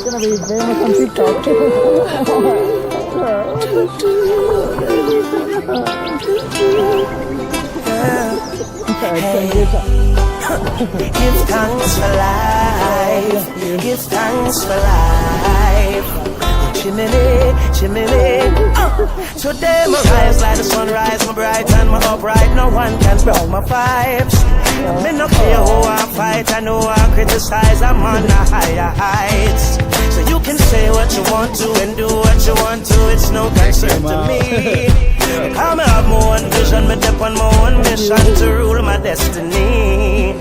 gonna be famous on TikTok. Give thanks for life. Give thanks for life. Chimney, chimney. Today my rise like the sunrise, my bright and my upright. No one can broke my vibes. Me no care who I fight, I know I criticize. I'm on the higher heights. So you can say what you want to and do what you want to. It's no concern to me. Come have my own vision, me dip on my own mission to rule my destiny.